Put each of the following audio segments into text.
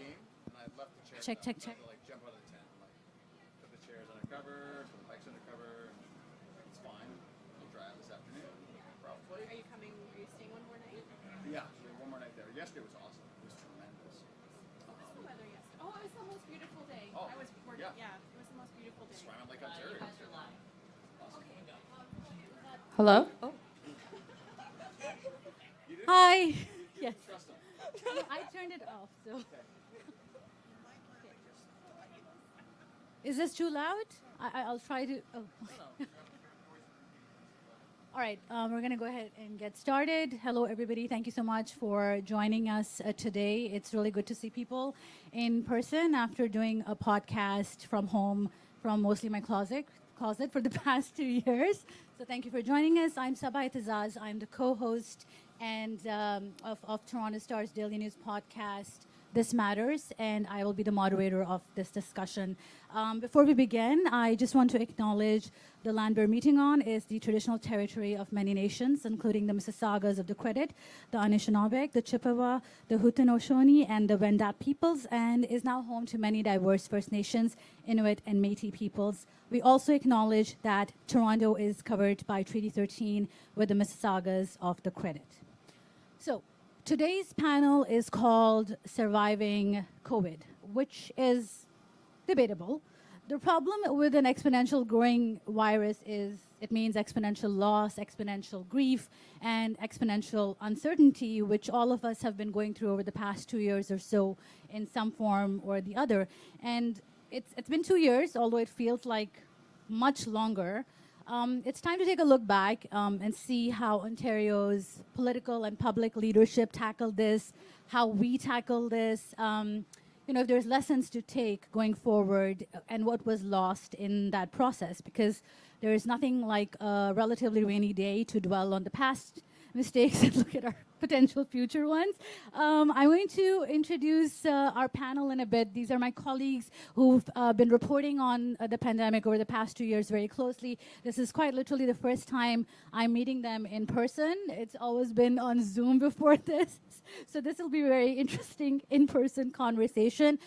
team, and I left the chairs. Check. I had to like jump out of the tent, and, like put the chairs under cover, put the bikes under cover. And it's fine. We'll try it this afternoon, probably. Are you coming? Are you staying one more night? Yeah, we have one more night there. Yesterday was awesome. It was tremendous. What was the weather yesterday? Oh, it was the most beautiful day. Oh, I was working. yeah. It was the most beautiful day. Swam in Lake Ontario. Awesome. Hello. Oh. Hi. Yes. Trust them. I turned it off. So. Is this too loud? I'll try to. Oh. All right, we're going to go ahead and get started. Hello, everybody. Thank you so much for joining us today. It's really good to see people in person after doing a podcast from home, from mostly my closet for the past 2 years. So thank you for joining us. I'm Saba Eitzaz. I'm the co-host and of Toronto Star's Daily News podcast, This Matters, and I will be the moderator of this discussion. Before we begin, I just want to acknowledge the land we're meeting on is the traditional territory of many nations, including the Mississaugas of the Credit, the Anishinaabe, the Chippewa, the Haudenosaunee, and the Wendat peoples, and is now home to many diverse First Nations, Inuit, and Métis peoples. We also acknowledge that Toronto is covered by Treaty 13 with the Mississaugas of the Credit. So today's panel is called Surviving COVID, which is debatable. The problem with an exponential growing virus is it means exponential loss, exponential grief, and exponential uncertainty, which all of us have been going through over the past 2 years or so in some form or the other. And it's been 2 years, although it feels like much longer. It's time to take a look back and see how Ontario's political and public leadership tackled this, how we tackle this, if there's lessons to take going forward and what was lost in that process, because there is nothing like a relatively rainy day to dwell on the past mistakes and look at our potential future ones. I'm going to introduce our panel in a bit. These are my colleagues who've been reporting on the pandemic over the past 2 years very closely. This is quite literally the first time I'm meeting them in person. It's always been on Zoom before this. So this will be a very interesting in-person conversation.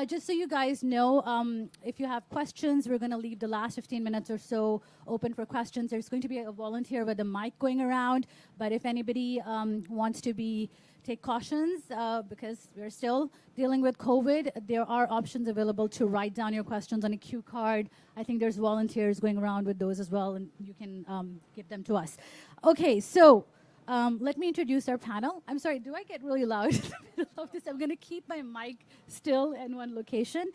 Just so you guys know, if you have questions, we're going to leave the last 15 minutes or so open for questions. There's going to be a volunteer with a mic going around, but if anybody wants to take cautions because we're still dealing with COVID, there are options available to write down your questions on a cue card. I think there's volunteers going around with those as well, and you can give them to us. Okay, so let me introduce our panel. I'm sorry, do I get really loud in the middle of this? I'm going to keep my mic still in one location.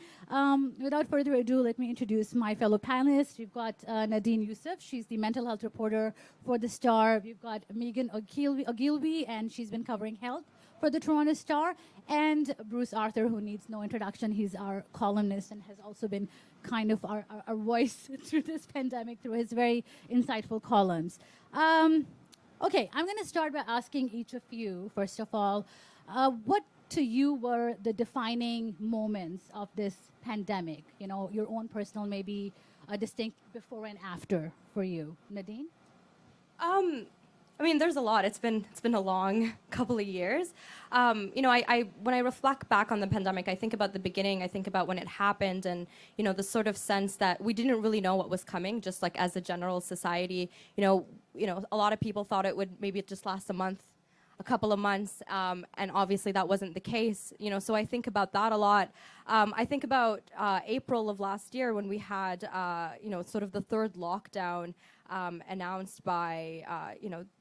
Without further ado, let me introduce my fellow panelists. We've got Nadine Yousef. She's the mental health reporter for The Star. We've got Megan Ogilvie, and she's been covering health for the Toronto Star. And Bruce Arthur, who needs no introduction. He's our columnist and has also been kind of our voice through this pandemic through his very insightful columns. Okay, I'm going to start by asking each of you, first of all, what to you were the defining moments of this pandemic? Your own personal, maybe a distinct before and after for you. Nadine? There's a lot. It's been a long couple of years. When I reflect back on the pandemic, I think about the beginning. I think about when it happened, and the sort of sense that we didn't really know what was coming. Just like as a general society, a lot of people thought it would maybe just last a couple of months, and obviously that wasn't the case. So I think about that a lot. I think about April of last year when we had sort of the third lockdown announced by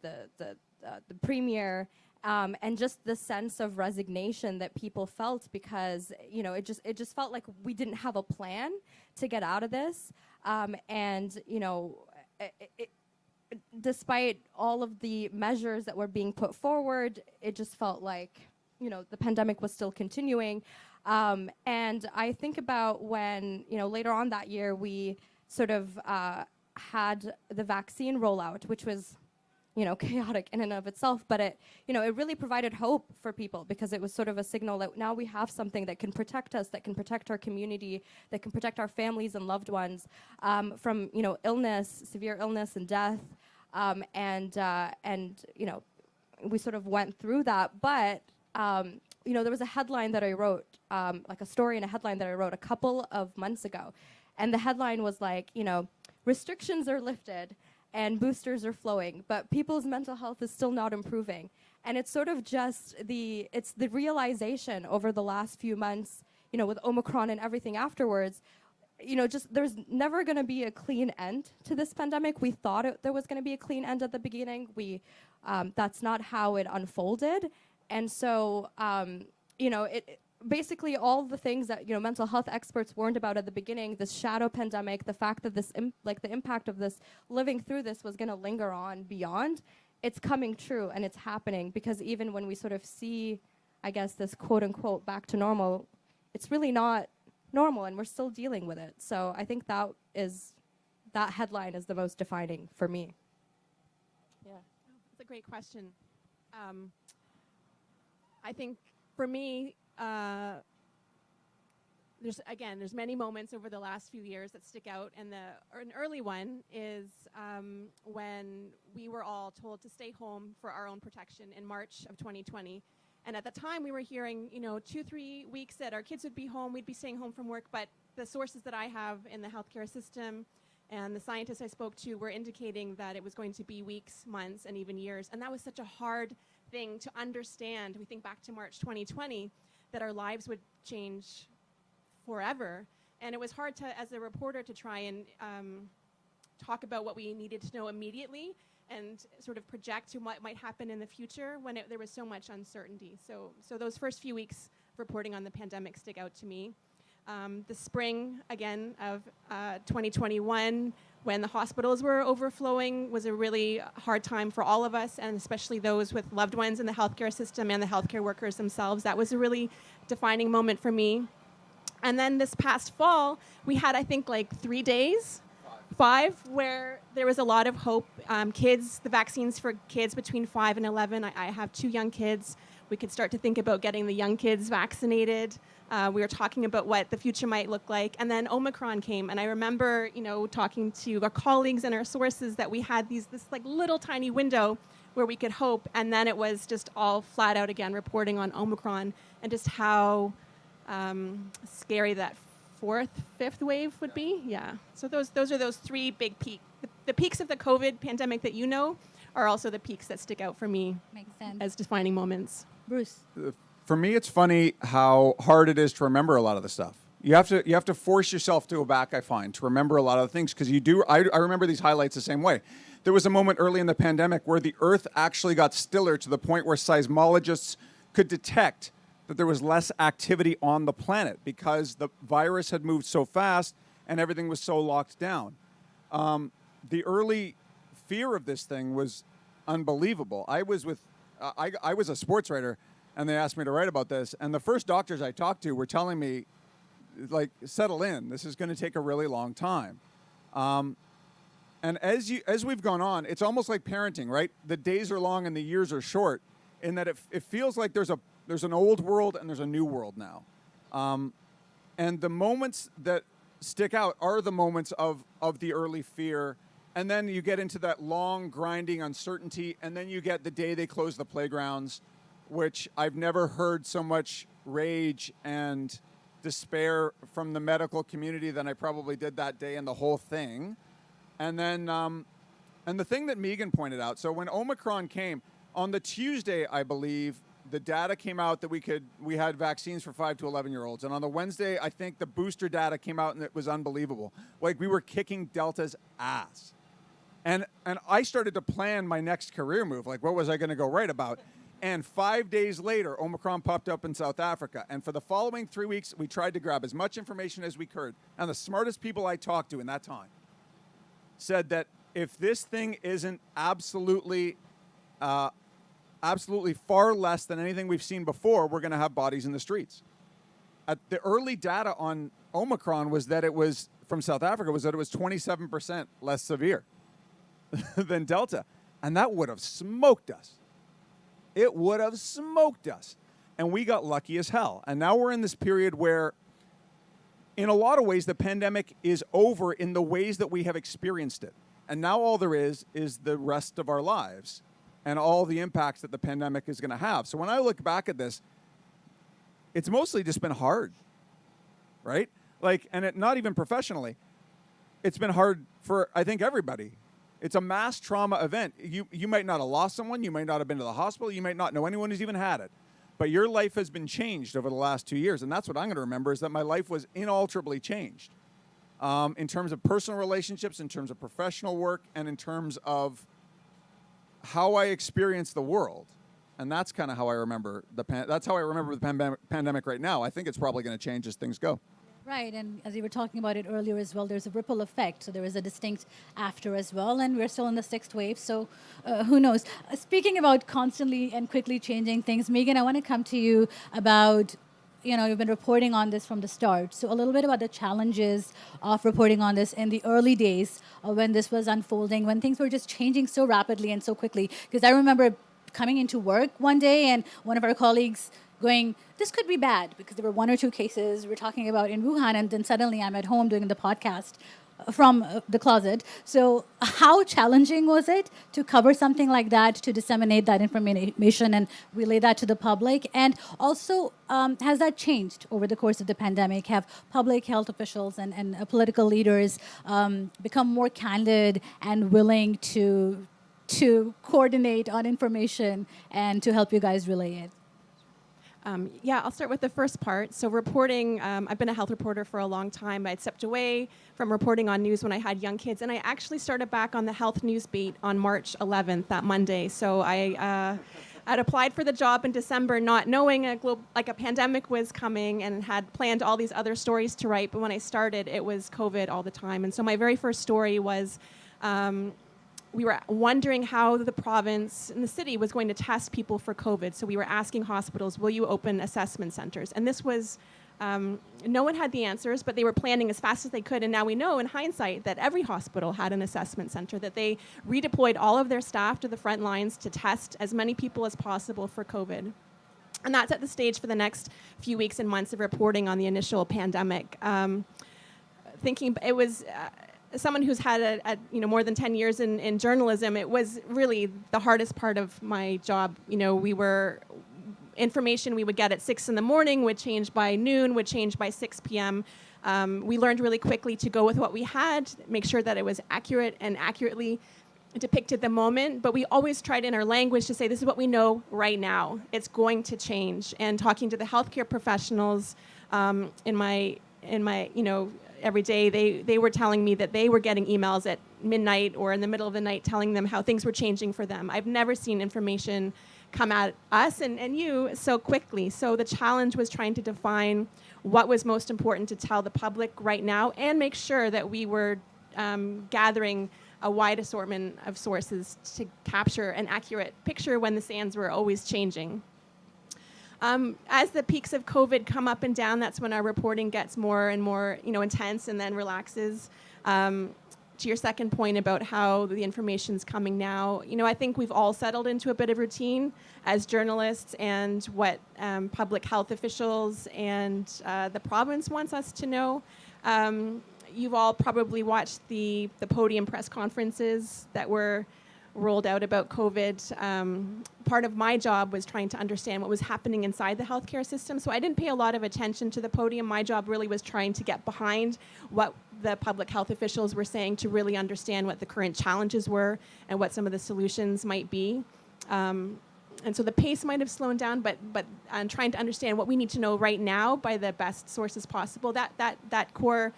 the premier, and just the sense of resignation that people felt because it just felt like we didn't have a plan to get out of this, despite all of the measures that were being put forward, it just felt like, the pandemic was still continuing. And I think about when, later on that year, we sort of had the vaccine rollout, which was, chaotic in and of itself, but it really provided hope for people because it was sort of a signal that now we have something that can protect us, that can protect our community, that can protect our families and loved ones from, illness, severe illness and death. And we sort of went through that, but there was a headline that I wrote, like a story and a headline that I wrote a couple of months ago. And the headline was like, restrictions are lifted and boosters are flowing, but people's mental health is still not improving. And it's sort of just the realization over the last few months, with Omicron and everything afterwards, just there's never going to be a clean end to this pandemic. We thought there was going to be a clean end at the beginning. That's not how it unfolded. And so, it basically all the things that mental health experts warned about at the beginning, this shadow pandemic, the fact that the impact of this living through this was going to linger on beyond, it's coming true and it's happening, because even when we sort of see, I guess, this quote unquote back to normal, it's really not normal and we're still dealing with it. So I think that headline is the most defining for me. Yeah. That's a great question. I think for me, there's many moments over the last few years that stick out, and an early one is when we were all told to stay home for our own protection in March of 2020. And at the time, we were hearing, 2-3 weeks that our kids would be home, we'd be staying home from work. But the sources that I have in the healthcare system and the scientists I spoke to were indicating that it was going to be weeks, months, and even years. And that was such a hard thing to understand. We think back to March 2020, that our lives would change forever. And it was hard as a reporter to try and talk about what we needed to know immediately and sort of project to what might happen in the future when there was so much uncertainty. So those first few weeks reporting on the pandemic stick out to me. The spring, again, of 2021, when the hospitals were overflowing, was a really hard time for all of us, and especially those with loved ones in the healthcare system and the healthcare workers themselves. That was a really defining moment for me. And then this past fall, we had, I think, like 3 days, 5, where there was a lot of hope. The vaccines for kids between 5 and 11. I have 2 young kids. We could start to think about getting the young kids vaccinated. We were talking about what the future might look like. And then Omicron came. And I remember, talking to our colleagues and our sources that we had this like little tiny window where we could hope. And then it was just all flat out again reporting on Omicron and just how scary that 4th, 5th wave would be. Yeah. So those are those 3 big peaks. The peaks of the COVID pandemic that are also the peaks that stick out for me. Makes sense. As defining moments. Bruce. For me, it's funny how hard it is to remember a lot of the stuff. You have to force yourself to go back, I find, to remember a lot of the things, because you do. I remember these highlights the same way. There was a moment early in the pandemic where the Earth actually got stiller to the point where seismologists could detect that there was less activity on the planet because the virus had moved so fast and everything was so locked down. The early fear of this thing was unbelievable. I was a sports writer, and they asked me to write about this, and the first doctors I talked to were telling me, like, settle in. This is going to take a really long time. And as we've gone on, it's almost like parenting, right? The days are long and the years are short, in that it feels like there's an old world and there's a new world now. And the moments that stick out are the moments of the early fear. And then you get into that long, grinding uncertainty. And then you get the day they close the playgrounds, which I've never heard so much rage and despair from the medical community than I probably did that day, and the whole thing. And then, and the thing that Megan pointed out, so when Omicron came, on the Tuesday, I believe, the data came out that we had vaccines for 5 to 11-year-olds. And on the Wednesday, I think the booster data came out, and it was unbelievable. Like, we were kicking Delta's ass. And I started to plan my next career move. Like, what was I going to go write about? And 5 days later, Omicron popped up in South Africa. And for the following 3 weeks, we tried to grab as much information as we could. And the smartest people I talked to in that time said that if this thing isn't absolutely far less than anything we've seen before, we're going to have bodies in the streets. The early data on Omicron was that it was, from South Africa, was that it was 27% less severe than Delta. And that would have smoked us. It would have smoked us. And we got lucky as hell. And now we're in this period where, in a lot of ways, the pandemic is over in the ways that we have experienced it. And now all there is the rest of our lives and all the impacts that the pandemic is going to have. So when I look back at this, it's mostly just been hard, right? Like, and not even professionally. It's been hard for, I think, everybody. It's a mass trauma event. You might not have lost someone. You might not have been to the hospital. You might not know anyone who's even had it. But your life has been changed over the last 2 years. And that's what I'm going to remember, is that my life was inalterably changed in terms of personal relationships, in terms of professional work, and in terms of how I experience the world. And that's kind of how I remember that's how I remember the pandemic right now. I think it's probably going to change as things go. Right, and as you were talking about it earlier as well, there's a ripple effect. So there is a distinct after as well, and we're still in the sixth wave, so who knows. Speaking about constantly and quickly changing things, Megan, I want to come to you about, you've been reporting on this from the start. So a little bit about the challenges of reporting on this in the early days when this was unfolding, when things were just changing so rapidly and so quickly. Because I remember coming into work one day and one of our colleagues going, this could be bad, because there were 1 or 2 cases we're talking about in Wuhan, and then suddenly I'm at home doing the podcast from the closet. So how challenging was it to cover something like that, to disseminate that information and relay that to the public? And also, has that changed over the course of the pandemic? Have public health officials and political leaders become more candid and willing to coordinate on information and to help you guys relay it? I'll start with the first part. So reporting, I've been a health reporter for a long time. I'd stepped away from reporting on news when I had young kids, and I actually started back on the health news beat on March 11th, that Monday. So I'd applied for the job in December, not knowing a pandemic was coming, and had planned all these other stories to write. But when I started, it was COVID all the time. And so my very first story was we were wondering how the province and the city was going to test people for COVID. So we were asking hospitals, will you open assessment centers? And this was, no one had the answers, but they were planning as fast as they could. And now we know in hindsight that every hospital had an assessment center, that they redeployed all of their staff to the front lines to test as many people as possible for COVID. And that set the stage for the next few weeks and months of reporting on the initial pandemic. Thinking it was... someone who's had more than 10 years in journalism, it was really the hardest part of my job. Information we would get at 6 a.m. would change by noon, would change by 6 p.m. We learned really quickly to go with what we had, make sure that it was accurate and accurately depicted the moment. But we always tried in our language to say, this is what we know right now. It's going to change. And talking to the healthcare professionals in my every day, they were telling me that they were getting emails at midnight or in the middle of the night telling them how things were changing for them. I've never seen information come at us and you so quickly. So the challenge was trying to define what was most important to tell the public right now, and make sure that we were gathering a wide assortment of sources to capture an accurate picture when the sands were always changing. As the peaks of COVID come up and down, that's when our reporting gets more and more, intense, and then relaxes. To your second point about how the information's coming now, I think we've all settled into a bit of routine as journalists, and what public health officials and the province wants us to know. You've all probably watched the podium press conferences that were rolled out about COVID. Part of my job was trying to understand what was happening inside the healthcare system. So I didn't pay a lot of attention to the podium. My job really was trying to get behind what the public health officials were saying, to really understand what the current challenges were and what some of the solutions might be. And so the pace might have slowed down, but I'm trying to understand what we need to know right now by the best sources possible. That core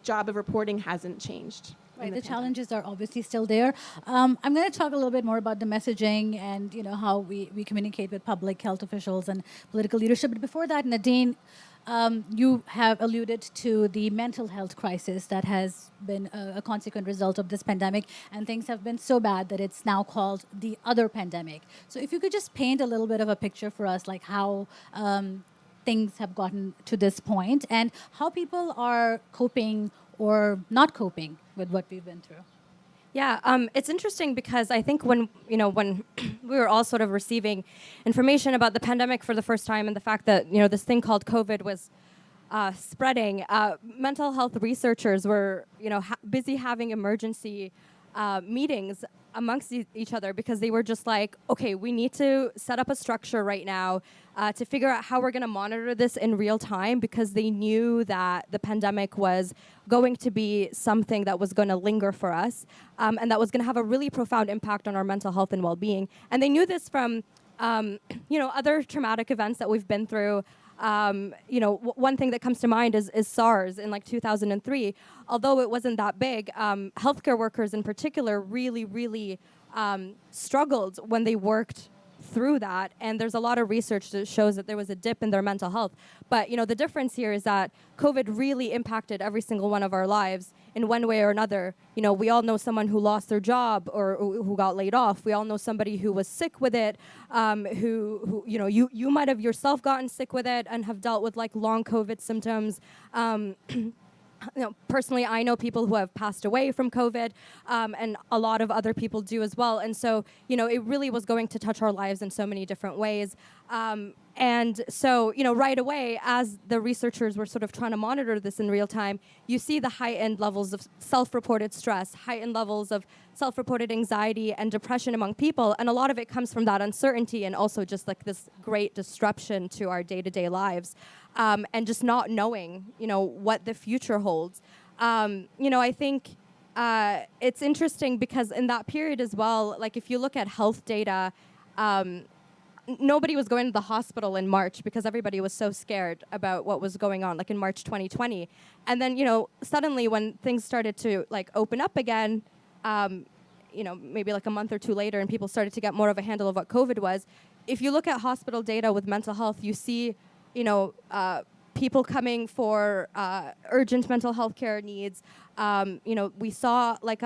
job of reporting hasn't changed. Right, the challenges are obviously still there. I'm going to talk a little bit more about the messaging and how we communicate with public health officials and political leadership. But before that, Nadine, you have alluded to the mental health crisis that has been a consequent result of this pandemic, and things have been so bad that it's now called the other pandemic. So if you could just paint a little bit of a picture for us, like how things have gotten to this point and how people are coping or not coping with what we've been through. Yeah, it's interesting because I think when we were all sort of receiving information about the pandemic for the first time, and the fact that this thing called COVID was spreading, mental health researchers were busy having emergency meetings amongst each other, because they were just like, okay, we need to set up a structure right now to figure out how we're going to monitor this in real time, because they knew that the pandemic was going to be something that was going to linger for us, and that was going to have a really profound impact on our mental health and well-being. And they knew this from other traumatic events that we've been through. One thing that comes to mind is SARS in like 2003. Although it wasn't that big, healthcare workers in particular really struggled when they worked through that. And there's a lot of research that shows that there was a dip in their mental health. But, the difference here is that COVID really impacted every single one of our lives in one way or another. We all know someone who lost their job or who got laid off. We all know somebody who was sick with it, who you might have yourself gotten sick with it and have dealt with like long COVID symptoms. Personally, I know people who have passed away from COVID, and a lot of other people do as well. And so, it really was going to touch our lives in so many different ways. And so, right away, as the researchers were sort of trying to monitor this in real time, you see the heightened levels of self-reported stress, heightened levels of self-reported anxiety and depression among people. And a lot of it comes from that uncertainty and also just like this great disruption to our day-to-day lives, and just not knowing, what the future holds. I think it's interesting because in that period as well, like if you look at health data, nobody was going to the hospital in March because everybody was so scared about what was going on, like in March 2020. And then, suddenly when things started to like open up again, maybe like a month or two later, and people started to get more of a handle of what COVID was. If you look at hospital data with mental health, you see, people coming for urgent mental health care needs. We saw like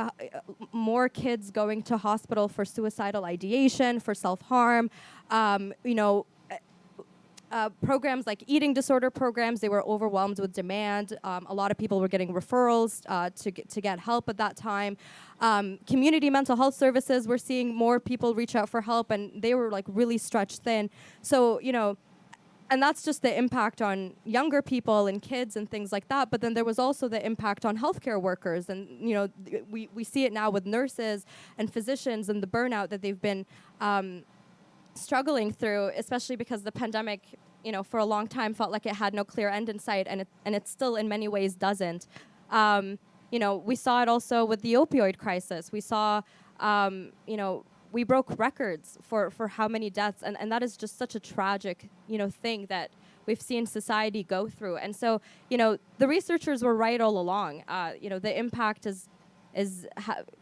more kids going to hospital for suicidal ideation, for self-harm. Programs like eating disorder programs, they were overwhelmed with demand. A lot of people were getting referrals to get help at that time. Community mental health services, we're seeing more people reach out for help, and they were like really stretched thin. So, and that's just the impact on younger people and kids and things like that. But then there was also the impact on healthcare workers. And, we see it now with nurses and physicians and the burnout that they've been struggling through, especially because the pandemic, for a long time felt like it had no clear end in sight, and it still in many ways doesn't. We saw it also with the opioid crisis. We saw, we broke records for how many deaths, and that is just such a tragic, thing that we've seen society go through. And so, the researchers were right all along. The impact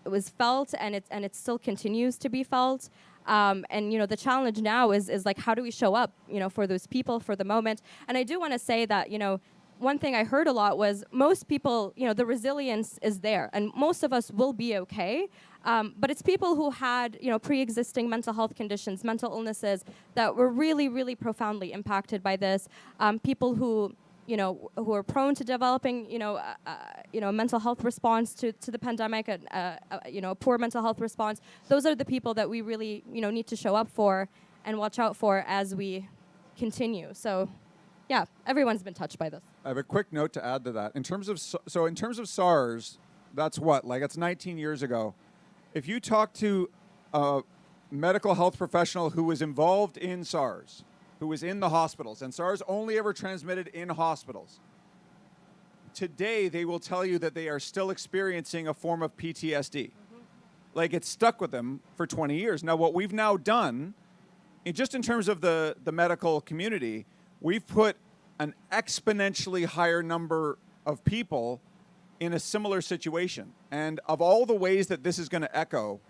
was felt, and it still continues to be felt. And the challenge now is like, how do we show up, for those people, for the moment? And I do want to say that, one thing I heard a lot was most people, the resilience is there, and most of us will be okay. But it's people who had, pre-existing mental health conditions, mental illnesses that were really, really profoundly impacted by this. People who are prone to developing, a mental health response to the pandemic, a poor mental health response. Those are the people that we really, need to show up for and watch out for as we continue. So, yeah, everyone's been touched by this. I have a quick note to add to that. In terms of SARS, that's what, like it's 19 years ago. If you talk to a medical health professional who was involved in SARS, who was in the hospitals, and SARS only ever transmitted in hospitals, today they will tell you that they are still experiencing a form of PTSD. Like it's stuck with them for 20 years. Now what we've now done, just in terms of the medical community, we've put an exponentially higher number of people in a similar situation. And of all the ways that this is going to echo,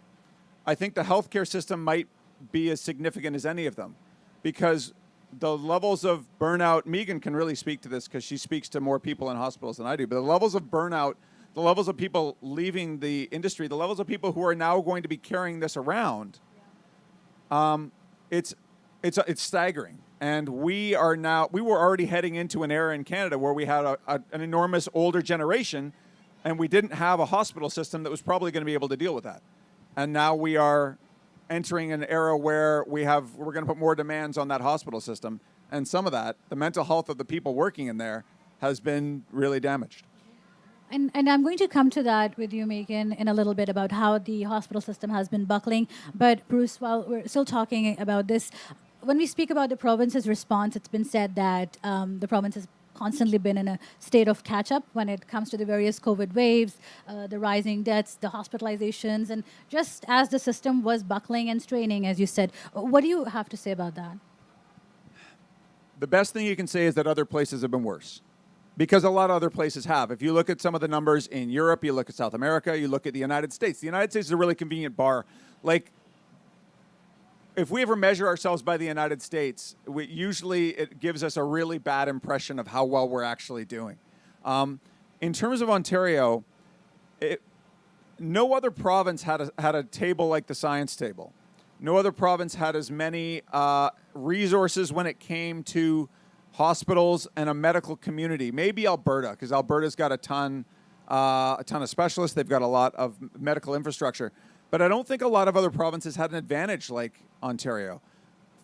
I think the healthcare system might be as significant as any of them, because the levels of burnout, Megan can really speak to this because she speaks to more people in hospitals than I do, but the levels of burnout, the levels of people leaving the industry, the levels of people who are now going to be carrying this around, it's staggering. And we were already heading into an era in Canada where we had an enormous older generation, and we didn't have a hospital system that was probably going to be able to deal with that. And now we are entering an era where we're going to put more demands on that hospital system. And some of that, the mental health of the people working in there, has been really damaged. And I'm going to come to that with you, Megan, in a little bit about how the hospital system has been buckling. But Bruce, while we're still talking about this, when we speak about the province's response, it's been said that the province has constantly been in a state of catch-up when it comes to the various COVID waves, the rising deaths, the hospitalizations, and just as the system was buckling and straining, as you said. What do you have to say about that? The best thing you can say is that other places have been worse, because a lot of other places have. If you look at some of the numbers in Europe, you look at South America, you look at the United States. The United States is a really convenient bar. Like, if we ever measure ourselves by the United States, usually it gives us a really bad impression of how well we're actually doing. In terms of Ontario, no other province had a table like the science table. No other province had as many resources when it came to hospitals and a medical community. Maybe Alberta, because Alberta's got a ton of specialists. They've got a lot of medical infrastructure. But I don't think a lot of other provinces had an advantage like Ontario.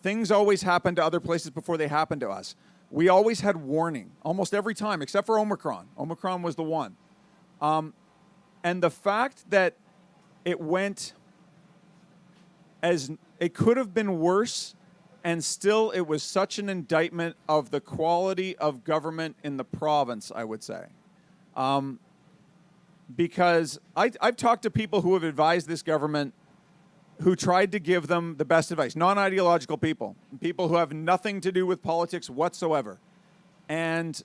Things always happen to other places before they happen to us. We always had warning, almost every time, except for Omicron. Omicron was the one. And the fact that it went it could have been worse, and still it was such an indictment of the quality of government in the province, I would say. Because I've talked to people who have advised this government who tried to give them the best advice, non-ideological people who have nothing to do with politics whatsoever. And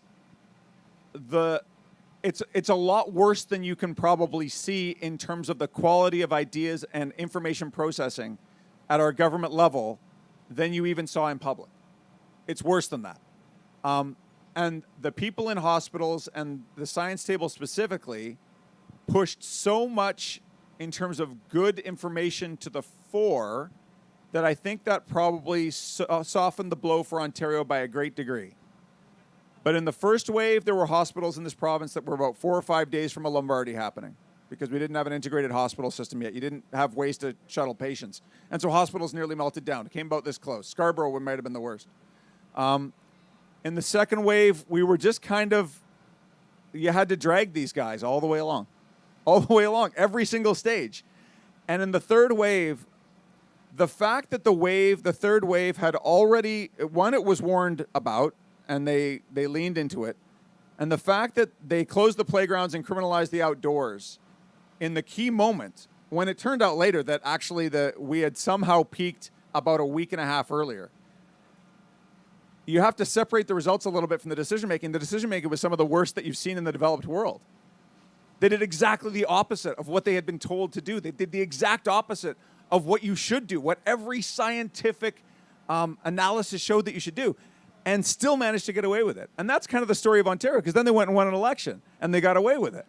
it's a lot worse than you can probably see in terms of the quality of ideas and information processing at our government level than you even saw in public. It's worse than that. And the people in hospitals and the science table specifically pushed so much in terms of good information to the fore that I think that probably softened the blow for Ontario by a great degree. But in the first wave, there were hospitals in this province that were about 4 or 5 days from a Lombardy happening because we didn't have an integrated hospital system yet. You didn't have ways to shuttle patients. And so hospitals nearly melted down. It came about this close. Scarborough might have been the worst. In the second wave, we were just you had to drag these guys all the way along. Every single stage. And in the third wave, the fact that the third wave had already, one, it was warned about, and they leaned into it. And the fact that they closed the playgrounds and criminalized the outdoors in the key moment, when it turned out later that actually we had somehow peaked about a week and a half earlier. You have to separate the results a little bit from the decision-making. The decision-making was some of the worst that you've seen in the developed world. They did exactly the opposite of what they had been told to do. They did the exact opposite of what you should do, what every scientific analysis showed that you should do, and still managed to get away with it. And that's kind of the story of Ontario, because then they went and won an election, and they got away with it.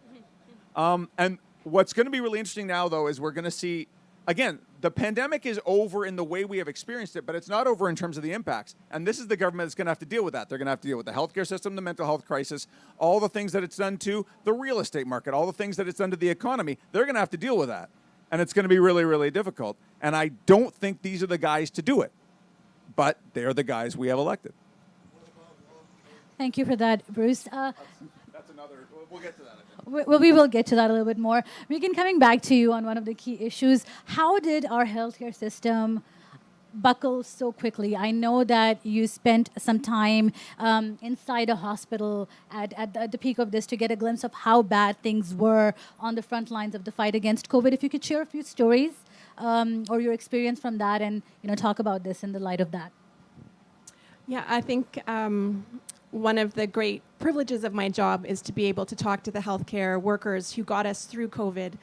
And what's going to be really interesting now, though, is we're going to see, again, the pandemic is over in the way we have experienced it, but it's not over in terms of the impacts. And this is the government that's going to have to deal with that. They're going to have to deal with the healthcare system, the mental health crisis, all the things that it's done to the real estate market, all the things that it's done to the economy. They're going to have to deal with that. And it's going to be really, really difficult. And I don't think these are the guys to do it. But they're the guys we have elected. Thank you for that, Bruce. That's another, we'll get to that. Well, we will get to that a little bit more. Megan, coming back to you on one of the key issues, how did our healthcare system buckle so quickly? I know that you spent some time inside a hospital at the peak of this to get a glimpse of how bad things were on the front lines of the fight against COVID. If you could share a few stories or your experience from that and talk about this in the light of that. Yeah, I think one of the great privileges of my job is to be able to talk to the healthcare workers who got us through COVID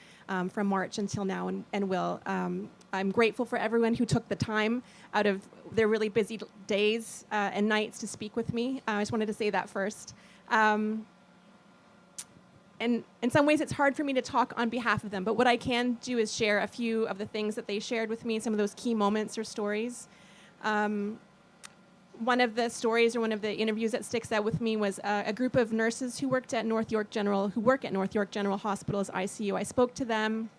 from March until now and will. I'm grateful for everyone who took the time out of their really busy days and nights to speak with me. I just wanted to say that first. And in some ways, it's hard for me to talk on behalf of them. But what I can do is share a few of the things that they shared with me, some of those key moments or stories. One of the stories or one of the interviews that sticks out with me was a group of nurses who work at North York General Hospital's ICU. I spoke to them.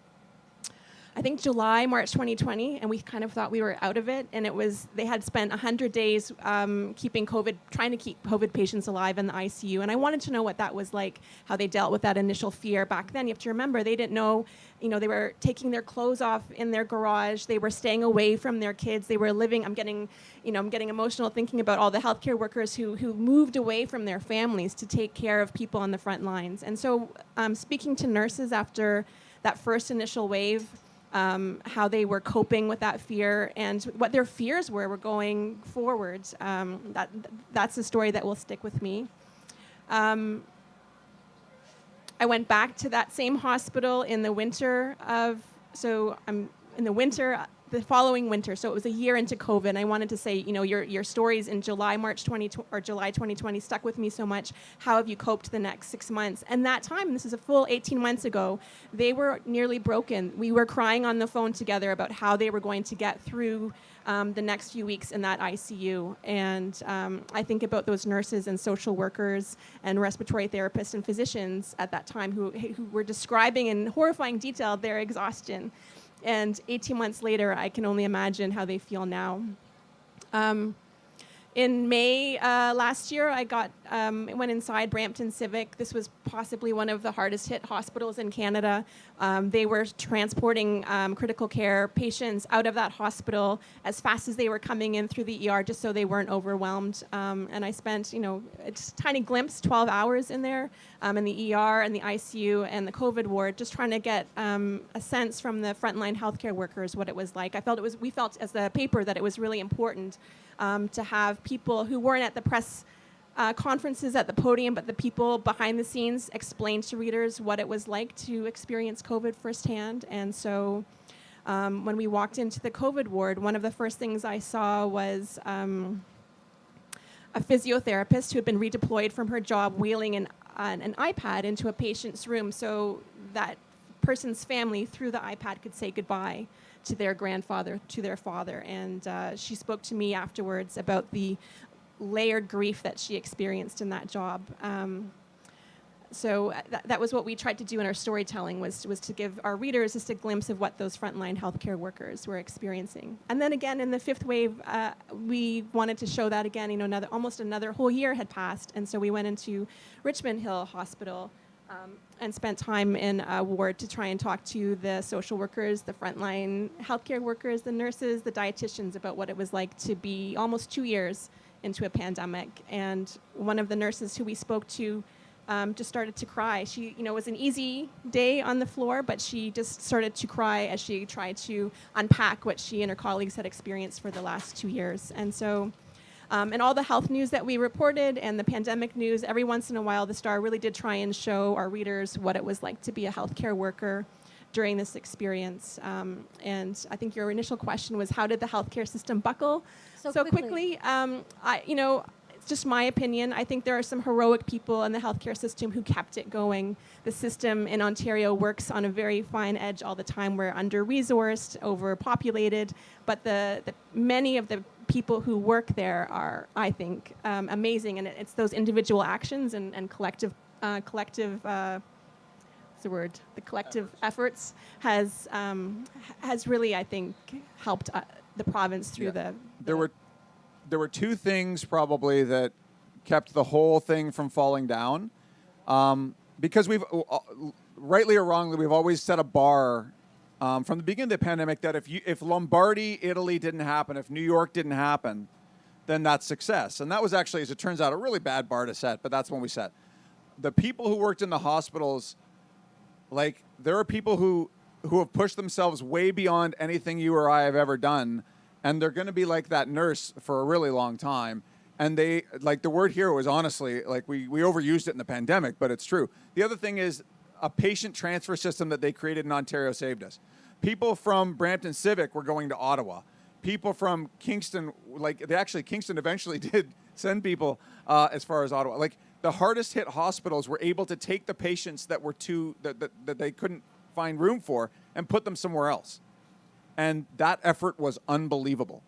I think think March 2020, and we kind of thought we were out of it. And they had spent 100 days trying to keep COVID patients alive in the ICU. And I wanted to know what that was like, how they dealt with that initial fear back then. You have to remember, they didn't know, they were taking their clothes off in their garage. They were staying away from their kids. They were living, I'm getting emotional thinking about all the healthcare workers who moved away from their families to take care of people on the front lines. And so speaking to nurses after that first initial wave, how they were coping with that fear and what their fears were going forward. That's a story that will stick with me. I went back to that same hospital in the winter the following winter. So it was a year into COVID. And I wanted to say, your stories in July 2020 stuck with me so much. How have you coped the next 6 months? And that time, this is a full 18 months ago, they were nearly broken. We were crying on the phone together about how they were going to get through the next few weeks in that ICU. And I think about those nurses and social workers and respiratory therapists and physicians at that time who were describing in horrifying detail their exhaustion. And 18 months later, I can only imagine how they feel now. In May last year, I went inside Brampton Civic. This was possibly one of the hardest hit hospitals in Canada. They were transporting critical care patients out of that hospital as fast as they were coming in through the ER, just so they weren't overwhelmed. And I spent, a tiny glimpse, 12 hours in there, in the ER and the ICU and the COVID ward, just trying to get a sense from the frontline healthcare workers what it was like. We felt as the paper that it was really important to have people who weren't at the press conferences at the podium, but the people behind the scenes explain to readers what it was like to experience COVID firsthand. And so when we walked into the COVID ward, one of the first things I saw was a physiotherapist who had been redeployed from her job wheeling an iPad into a patient's room so that person's family through the iPad could say goodbye to their grandfather, to their father. And she spoke to me afterwards about the layered grief that she experienced in that job. So that was what we tried to do in our storytelling, was to give our readers just a glimpse of what those frontline healthcare workers were experiencing. And then again, in the fifth wave, we wanted to show that again. Almost another whole year had passed, and so we went into Richmond Hill Hospital and spent time in a ward to try and talk to the social workers, the frontline healthcare workers, the nurses, the dietitians about what it was like to be almost 2 years into a pandemic. And one of the nurses who we spoke to just started to cry. She, it was an easy day on the floor, but she just started to cry as she tried to unpack what she and her colleagues had experienced for the last 2 years. And so, and all the health news that we reported and the pandemic news, every once in a while, the Star really did try and show our readers what it was like to be a healthcare worker during this experience. And I think your initial question was, how did the healthcare system buckle so quickly? It's just my opinion. I think there are some heroic people in the healthcare system who kept it going. The system in Ontario works on a very fine edge all the time. We're under-resourced, overpopulated, but the many of the people who work there are, I think, amazing. And it's those individual actions and collective the collective efforts has really, I think, helped the province through There were two things probably that kept the whole thing from falling down, because we've, rightly or wrongly, we've always set a bar from the beginning of the pandemic that if Lombardy, Italy didn't happen, if New York didn't happen, then that's success. And that was actually, as it turns out, a really bad bar to set, but that's when we set. The people who worked in the hospitals, like, there are people who have pushed themselves way beyond anything you or I have ever done, and they're going to be like that nurse for a really long time. And they, like, the word hero is honestly, like, we overused it in the pandemic, but it's true. The other thing is a patient transfer system that they created in Ontario saved us. People from Brampton Civic were going to Ottawa. People from Kingston, Kingston eventually did send people as far as Ottawa. Like, the hardest hit hospitals were able to take the patients that were that they couldn't find room for and put them somewhere else. And that effort was unbelievable.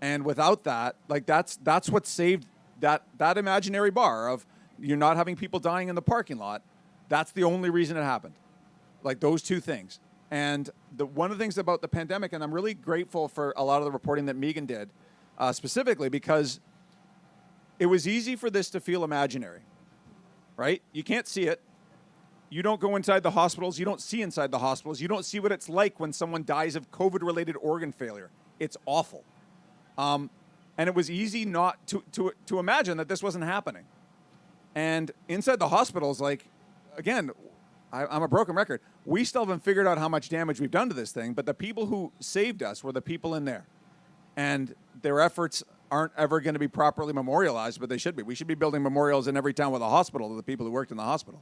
And without that, like, that's what saved that imaginary bar of you're not having people dying in the parking lot. That's the only reason it happened. Like, those two things. And one of the things about the pandemic, and I'm really grateful for a lot of the reporting that Megan did, specifically because it was easy for this to feel imaginary, right? You can't see it. You don't go inside the hospitals. You don't see inside the hospitals. You don't see what it's like when someone dies of COVID-related organ failure. It's awful. And it was easy not to imagine that this wasn't happening. And inside the hospitals, like, again, I'm a broken record. We still haven't figured out how much damage we've done to this thing, but the people who saved us were the people in there. And their efforts aren't ever going to be properly memorialized, but they should be. We should be building memorials in every town with a hospital to the people who worked in the hospital.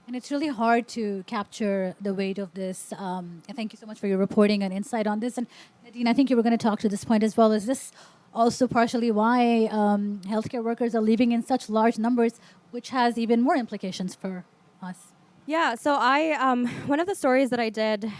And it's really hard to capture the weight of this. And thank you so much for your reporting and insight on this. And Nadine, I think you were going to talk to this point as well. Is this also partially why healthcare workers are leaving in such large numbers, which has even more implications for us? Yeah, so one of the stories that I did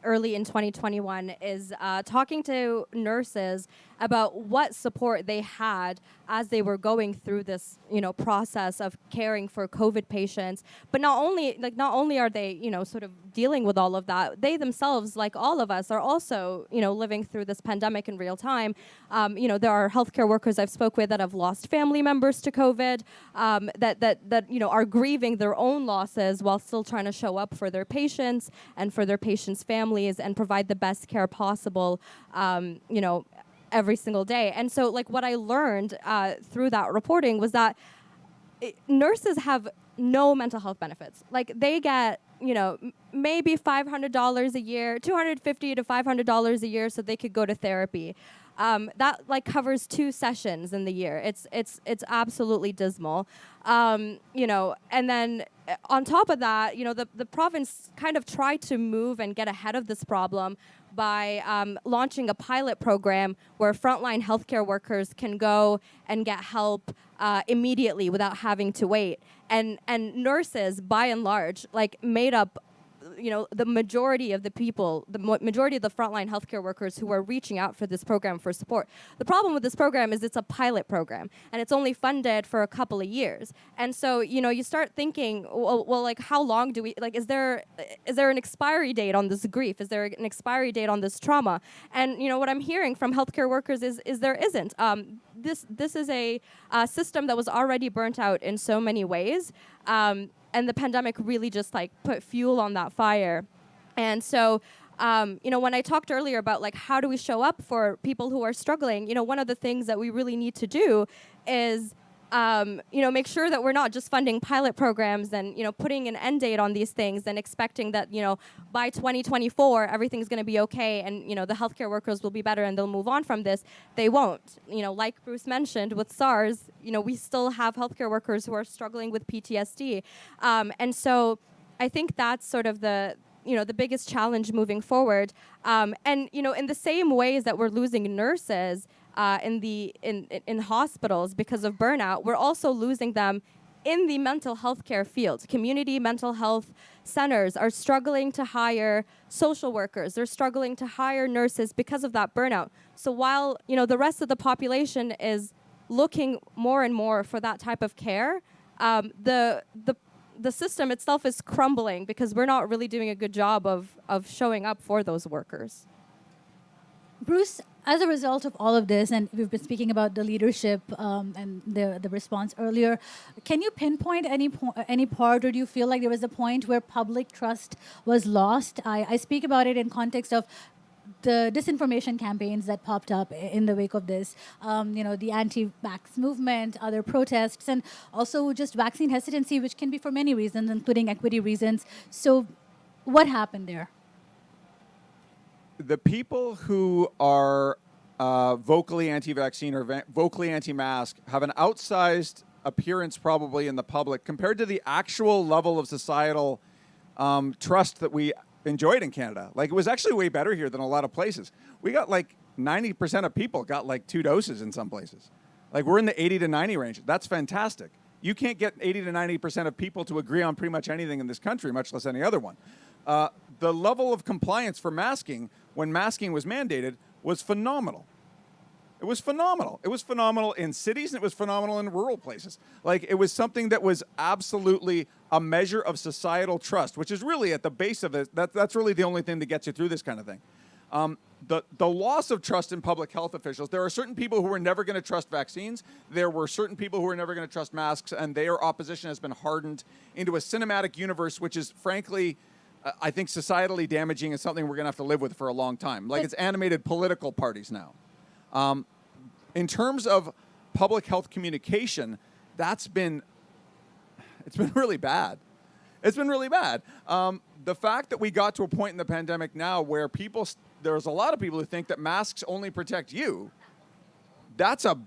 early in 2021 is talking to nurses about what support they had as they were going through this, process of caring for COVID patients. But not only are they, sort of dealing with all of that, they themselves, like all of us, are also, living through this pandemic in real time. There are healthcare workers I've spoke with that have lost family members to COVID, that are grieving their own losses while still trying to show up for their patients and for their patients' families and provide the best care possible, every single day. And so, what I learned through that reporting was that nurses have no mental health benefits. They get, maybe $500 a year, $250 to $500 a year, so they could go to therapy. That covers 2 sessions in the year. It's absolutely dismal. And then on top of that, the province kind of tried to move and get ahead of this problem by launching a pilot program where frontline healthcare workers can go and get help immediately without having to wait. And nurses, by and large, made up the majority of the people, majority of the frontline healthcare workers who are reaching out for this program for support. The problem with this program is it's a pilot program, and it's only funded for a couple of years. And so, you start thinking, well, how long do we, is there an expiry date on this grief? Is there an expiry date on this trauma? And, what I'm hearing from healthcare workers is there isn't. This is a system that was already burnt out in so many ways. And the pandemic really just put fuel on that fire. And so, when I talked earlier about how do we show up for people who are struggling, one of the things that we really need to do is, make sure that we're not just funding pilot programs and, putting an end date on these things and expecting that, by 2024, everything's going to be okay and, the healthcare workers will be better and they'll move on from this. They won't. Like Bruce mentioned with SARS, we still have healthcare workers who are struggling with PTSD. And so I think that's sort of the biggest challenge moving forward. And, in the same ways that we're losing nurses in hospitals because of burnout, we're also losing them in the mental health care field. Community mental health centers are struggling to hire social workers. They're struggling to hire nurses because of that burnout. So while, the rest of the population is looking more and more for that type of care, the system itself is crumbling because we're not really doing a good job of showing up for those workers. Bruce, as a result of all of this, and we've been speaking about the leadership and the response earlier, can you pinpoint any part, or do you feel like there was a point where public trust was lost? I speak about it in context of the disinformation campaigns that popped up in the wake of this, the anti-vax movement, other protests, and also just vaccine hesitancy, which can be for many reasons, including equity reasons. So what happened there? The people who are vocally anti-vaccine or vocally anti-mask have an outsized appearance probably in the public compared to the actual level of societal trust that we enjoyed in Canada. It was actually way better here than a lot of places. We got 90% of people got 2 doses in some places. We're in the 80 to 90 range. That's fantastic. You can't get 80 to 90% of people to agree on pretty much anything in this country, much less any other one. The level of compliance for masking when masking was mandated was phenomenal. It was phenomenal. It was phenomenal in cities and it was phenomenal in rural places. Like, it was something that was absolutely a measure of societal trust, which is really at the base of it. That's really the only thing that gets you through this kind of thing. The loss of trust in public health officials, there are certain people who are never going to trust vaccines. There were certain people who are never going to trust masks, and their opposition has been hardened into a cinematic universe, which is, frankly, I think societally damaging and something we're going to have to live with for a long time. Like, it's animated political parties now. In terms of public health communication, it's been really bad. It's been really bad. The fact that we got to a point in the pandemic now where there's a lot of people who think that masks only protect you. That's a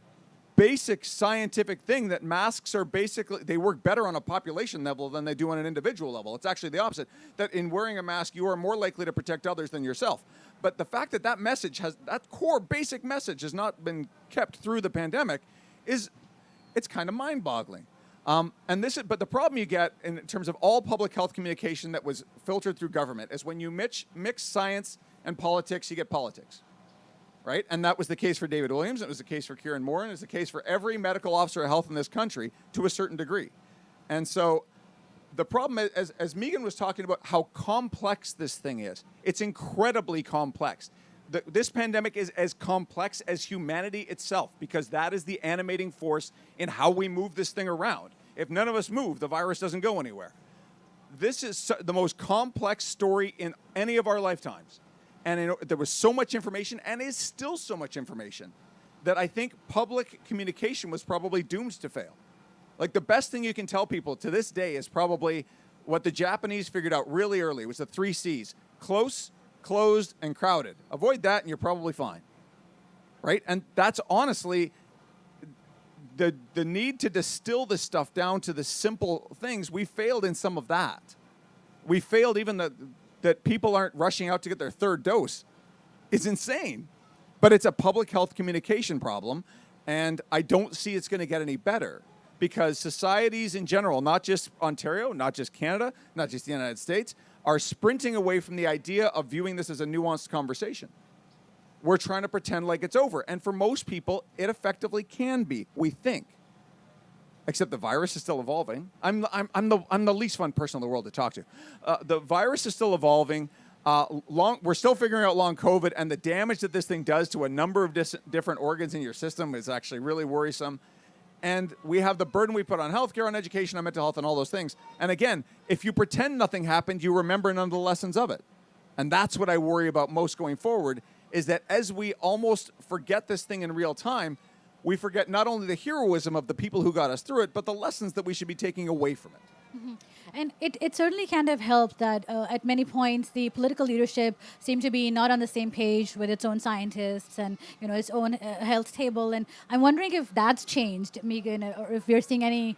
basic scientific thing, that masks are basically, they work better on a population level than they do on an individual level. It's actually the opposite, that in wearing a mask, you are more likely to protect others than yourself. But the fact that that core basic message has not been kept through the pandemic it's kind of mind-boggling. But the problem you get in terms of all public health communication that was filtered through government is when you mix science and politics, you get politics, right? And that was the case for David Williams. It was the case for Kieran Moore. And it's the case for every medical officer of health in this country to a certain degree. And so the problem is, as Megan was talking about how complex this thing is, it's incredibly complex. This pandemic is as complex as humanity itself, because that is the animating force in how we move this thing around. If none of us move, the virus doesn't go anywhere. This is the most complex story in any of our lifetimes. And there was so much information, and is still so much information, that I think public communication was probably doomed to fail. Like, the best thing you can tell people to this day is probably what the Japanese figured out really early, was the 3 C's: close, closed, and crowded. Avoid that and you're probably fine, right? And that's honestly the need to distill this stuff down to the simple things. We failed in some of that. We failed even that people aren't rushing out to get their 3rd dose. It's insane. But it's a public health communication problem, and I don't see it's going to get any better, because societies in general, not just Ontario, not just Canada, not just the United States, are sprinting away from the idea of viewing this as a nuanced conversation. We're trying to pretend like it's over. And for most people, it effectively can be, we think. Except the virus is still evolving. I'm the least fun person in the world to talk to. The virus is still evolving. We're still figuring out long COVID, and the damage that this thing does to a number of different organs in your system is actually really worrisome. And we have the burden we put on healthcare, on education, on mental health, and all those things. And again, if you pretend nothing happened, you remember none of the lessons of it. And that's what I worry about most going forward, is that as we almost forget this thing in real time, we forget not only the heroism of the people who got us through it, but the lessons that we should be taking away from it. Mm-hmm. And it certainly kind of helped that at many points the political leadership seemed to be not on the same page with its own scientists and its own health table. And I'm wondering if that's changed, Megan, or if we're seeing any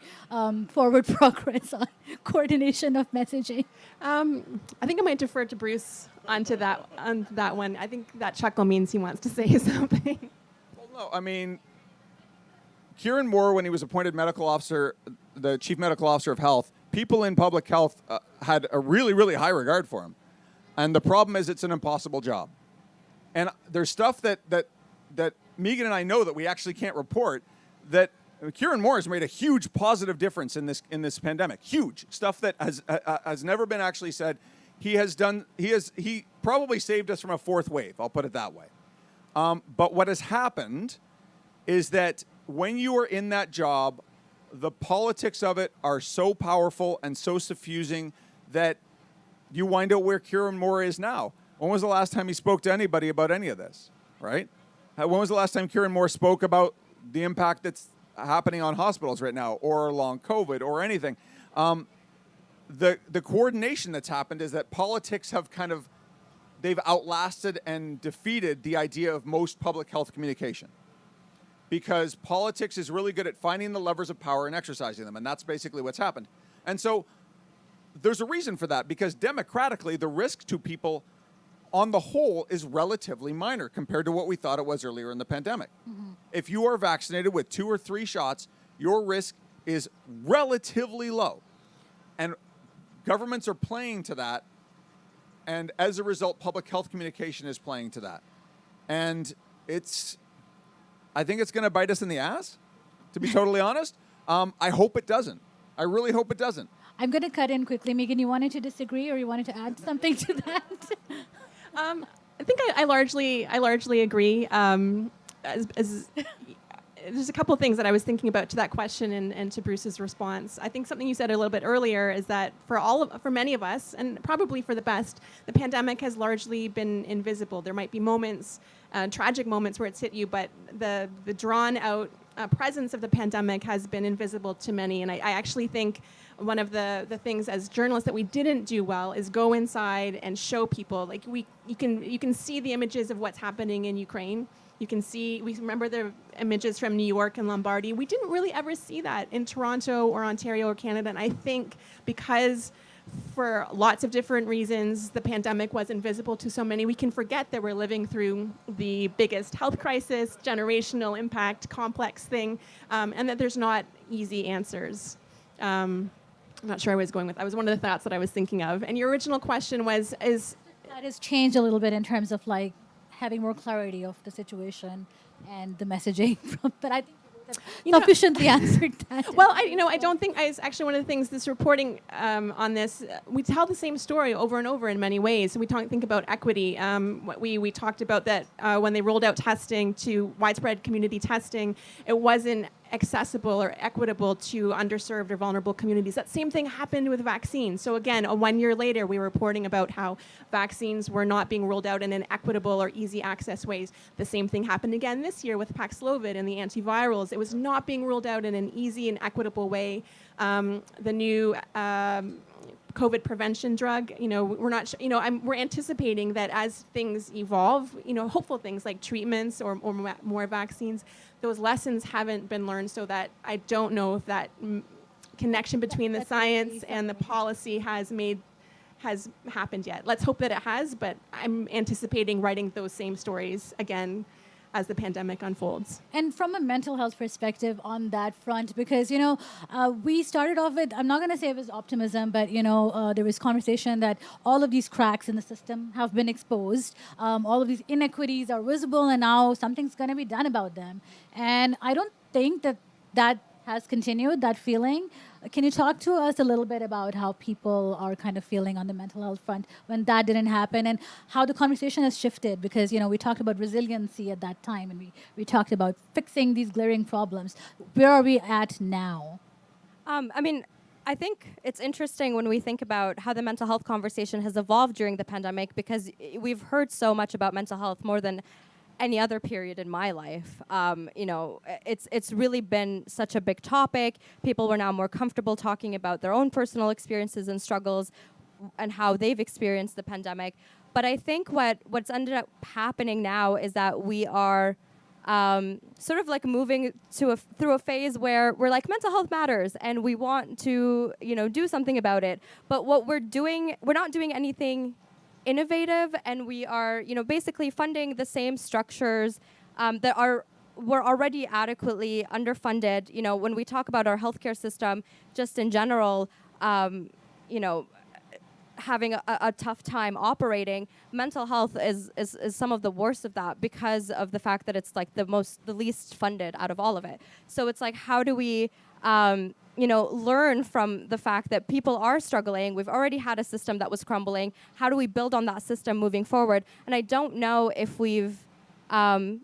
forward progress on coordination of messaging. I think I might defer to Bruce on that one. I think that chuckle means he wants to say something. Well, no, I mean, Kieran Moore, when he was appointed medical officer, the chief medical officer of health, people in public health had a really, really high regard for him. And the problem is it's an impossible job. And there's stuff that Megan and I know that we actually can't report, that Kieran Moore has made a huge positive difference in this pandemic. Huge stuff that has never been actually said. He probably saved us from a 4th wave, I'll put it that way. But what has happened is that when you are in that job, the politics of it are so powerful and so suffusing that you wind up where Kieran Moore is now. When was the last time he spoke to anybody about any of this, right? When was the last time Kieran Moore spoke about the impact that's happening on hospitals right now, or long COVID, or anything? The coordination that's happened is that politics have they've outlasted and defeated the idea of most public health communication. Because politics is really good at finding the levers of power and exercising them, and that's basically what's happened. And so there's a reason for that, because democratically, the risk to people on the whole is relatively minor compared to what we thought it was earlier in the pandemic. Mm-hmm. If you are vaccinated with 2 or 3 shots, your risk is relatively low. And governments are playing to that, and as a result, public health communication is playing to that. And it's I think it's going to bite us in the ass, to be totally honest. I hope it doesn't. I really hope it doesn't. I'm going to cut in quickly. Megan, you wanted to disagree or you wanted to add something to that? I think I largely agree. There's a couple of things that I was thinking about to that question and to Bruce's response. I think something you said a little bit earlier is that for many of us, and probably for the best, the pandemic has largely been invisible. There might be moments, tragic moments where it's hit you, but the drawn out presence of the pandemic has been invisible to many. And I actually think one of the things as journalists that we didn't do well is go inside and show people. Like you can see the images of what's happening in Ukraine. We remember the images from New York and Lombardy. We didn't really ever see that in Toronto or Ontario or Canada. And I think because for lots of different reasons, the pandemic was invisible to so many, we can forget that we're living through the biggest health crisis, generational impact, complex thing, and that there's not easy answers. I'm not sure where I was going with. That was one of the thoughts that I was thinking of. And your original question was, That has changed a little bit in terms of like having more clarity of the situation and the messaging but I think sufficiently answered that. Well, I don't think it's actually one of the things this reporting on this. We tell the same story over and over in many ways. So we think about equity. We talked about that when they rolled out testing to widespread community testing, it wasn't accessible or equitable to underserved or vulnerable communities. That same thing happened with vaccines. So again, 1 year later, we were reporting about how vaccines were not being rolled out in an equitable or easy access ways. The same thing happened again this year with Paxlovid and the antivirals. It was not being rolled out in an easy and equitable way. The new COVID prevention drug, we're anticipating that as things evolve, hopeful things like treatments or more vaccines, those lessons haven't been learned, so that I don't know if that connection between the science and the policy has happened yet. Let's hope that it has, but I'm anticipating writing those same stories again as the pandemic unfolds. And from a mental health perspective on that front, because, we started off with, I'm not going to say it was optimism, but, there was conversation that all of these cracks in the system have been exposed. All of these inequities are visible, and now something's going to be done about them. And I don't think that has continued, that feeling. Can you talk to us a little bit about how people are kind of feeling on the mental health front when that didn't happen, and how the conversation has shifted? Because, we talked about resiliency at that time, and we talked about fixing these glaring problems. Where are we at now? I think it's interesting when we think about how the mental health conversation has evolved during the pandemic, because we've heard so much about mental health more than any other period in my life. It's really been such a big topic. People were now more comfortable talking about their own personal experiences and struggles and how they've experienced the pandemic. But I think what's ended up happening now is that we are sort of like moving through a phase where we're like, mental health matters and we want to do something about it. But what we're not doing anything innovative, and we are basically funding the same structures that were already adequately underfunded. When we talk about our healthcare system just in general, having a tough time operating, mental health is some of the worst of that, because of the fact that it's like the least funded out of all of it. So it's like, how do we learn from the fact that people are struggling? We've already had a system that was crumbling. How do we build on that system moving forward? And I don't know if we've done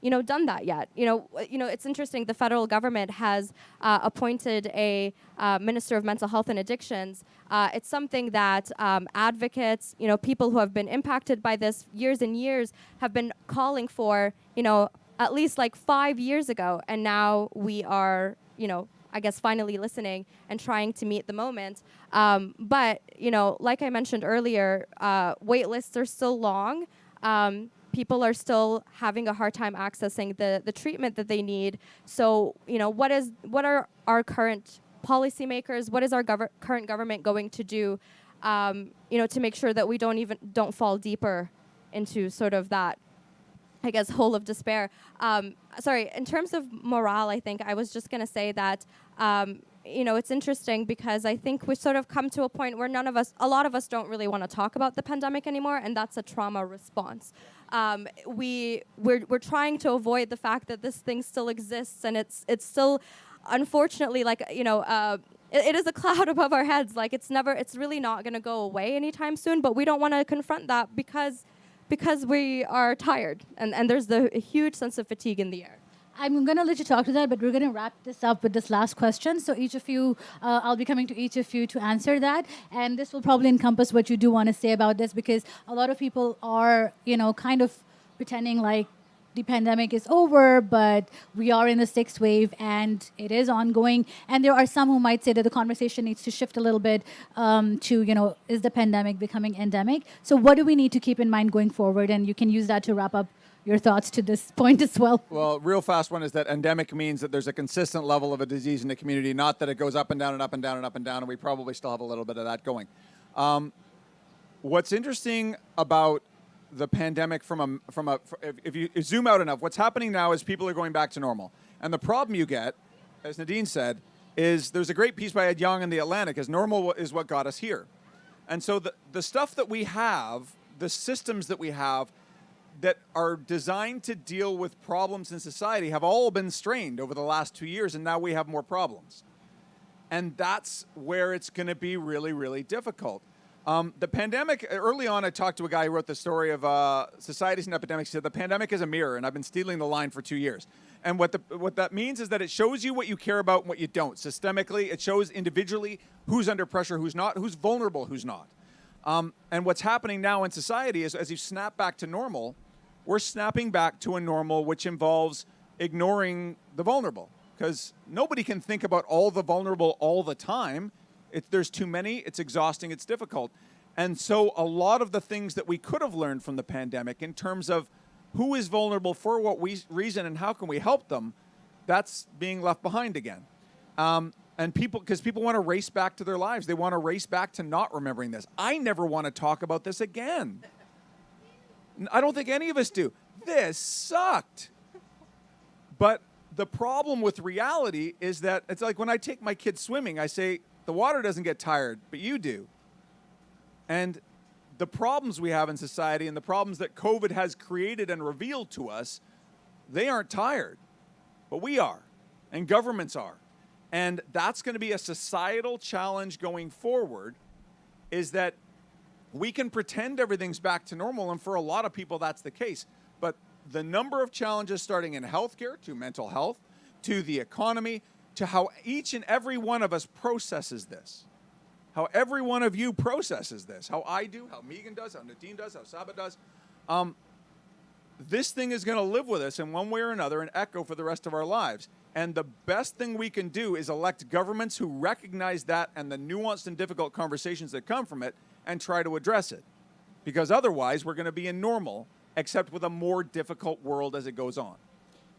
that yet. It's interesting. The federal government has appointed a Minister of Mental Health and Addictions. It's something that advocates, people who have been impacted by this years and years, have been calling for, at least like 5 years ago. And now we are, I guess, finally listening and trying to meet the moment. But, like I mentioned earlier, wait lists are still long. People are still having a hard time accessing the treatment that they need. So, what are our current policymakers? What is our current government going to do, to make sure that we don't fall deeper into sort of that, I guess, hole of despair? In terms of morale, I think I was just going to say that, it's interesting because I think we sort of come to a point where a lot of us don't really want to talk about the pandemic anymore, and that's a trauma response. We're trying to avoid the fact that this thing still exists, and it's still, unfortunately, like, it is a cloud above our heads. Like, it's really not going to go away anytime soon, but we don't want to confront that because we are tired, and there's a huge sense of fatigue in the air. I'm going to let you talk to that, but we're going to wrap this up with this last question. So each of you, I'll be coming to each of you to answer that. And this will probably encompass what you do want to say about this, because a lot of people are, kind of pretending like the pandemic is over, but we are in the sixth wave and it is ongoing. And there are some who might say that the conversation needs to shift a little bit to, is the pandemic becoming endemic? So what do we need to keep in mind going forward? And you can use that to wrap up your thoughts to this point as well. Well, real fast one is that endemic means that there's a consistent level of a disease in the community, not that it goes up and down and up and down and up and down, and we probably still have a little bit of that going. What's interesting about the pandemic if you zoom out enough, what's happening now is people are going back to normal. And the problem you get, as Nadine said, is there's a great piece by Ed Young in The Atlantic, is normal is what got us here. And so the stuff that we have, the systems that we have, that are designed to deal with problems in society have all been strained over the last 2 years, and now we have more problems. And that's where it's going to be really, really difficult. The pandemic, early on, I talked to a guy who wrote the story of Societies and Epidemics. He said, the pandemic is a mirror, and I've been stealing the line for 2 years. And what that means is that it shows you what you care about and what you don't. Systemically, it shows individually who's under pressure, who's not, who's vulnerable, who's not. And what's happening now in society is, as you snap back to normal, we're snapping back to a normal which involves ignoring the vulnerable, because nobody can think about all the vulnerable all the time. There's too many, it's exhausting, it's difficult. And so a lot of the things that we could have learned from the pandemic in terms of who is vulnerable for what reason and how can we help them, that's being left behind again. And because people want to race back to their lives. They want to race back to not remembering this. I never want to talk about this again. I don't think any of us do. This sucked. But the problem with reality is that it's like when I take my kids swimming, I say, the water doesn't get tired, but you do. And the problems we have in society and the problems that COVID has created and revealed to us, they aren't tired, but we are, and governments are. And that's going to be a societal challenge going forward, is that we can pretend everything's back to normal, and for a lot of people that's the case. But the number of challenges, starting in healthcare, to mental health, to the economy, to how each and every one of us processes this, how every one of you processes this, how I do, how Megan does, how Nadine does, how Saba does. This thing is going to live with us in one way or another and echo for the rest of our lives. And the best thing we can do is elect governments who recognize that and the nuanced and difficult conversations that come from it and try to address it. Because otherwise, we're going to be in normal, except with a more difficult world as it goes on.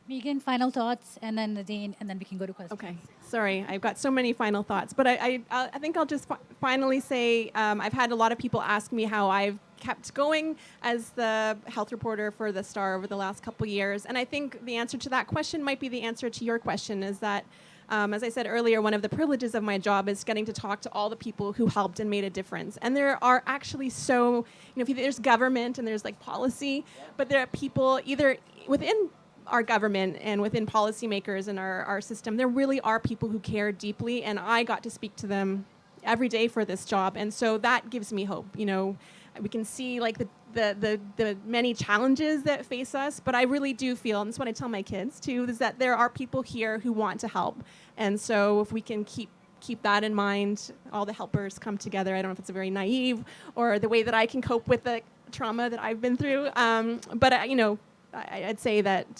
Megan, final thoughts, and then Nadine, and then we can go to questions. Okay, sorry, I've got so many final thoughts, but I think I'll just finally say I've had a lot of people ask me how I've kept going as the health reporter for the Star over the last couple years, and I think the answer to that question might be the answer to your question, is that as I said earlier, one of the privileges of my job is getting to talk to all the people who helped and made a difference. And there are actually there's government and there's like policy, but there are people either within our government and within policymakers in our system, there really are people who care deeply, and I got to speak to them every day for this job, and so that gives me hope. We can see like the many challenges that face us, but I really do feel, and this is what I tell my kids too, is that there are people here who want to help, and so if we can keep that in mind, all the helpers come together. I don't know if it's a very naive or the way that I can cope with the trauma that I've been through, but I'd say that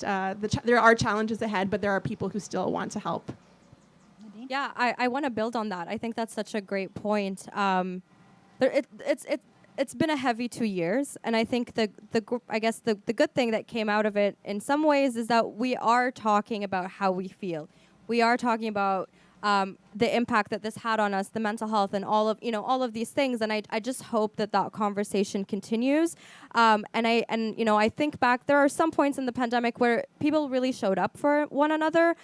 there are challenges ahead, but there are people who still want to help. Yeah, I want to build on that. I think that's such a great point. It's been a heavy 2 years, and I think the good thing that came out of it in some ways is that we are talking about how we feel. We are talking about the impact that this had on us, the mental health, and all of these things. And I just hope that conversation continues. I think back, there are some points in the pandemic where people really showed up for one another.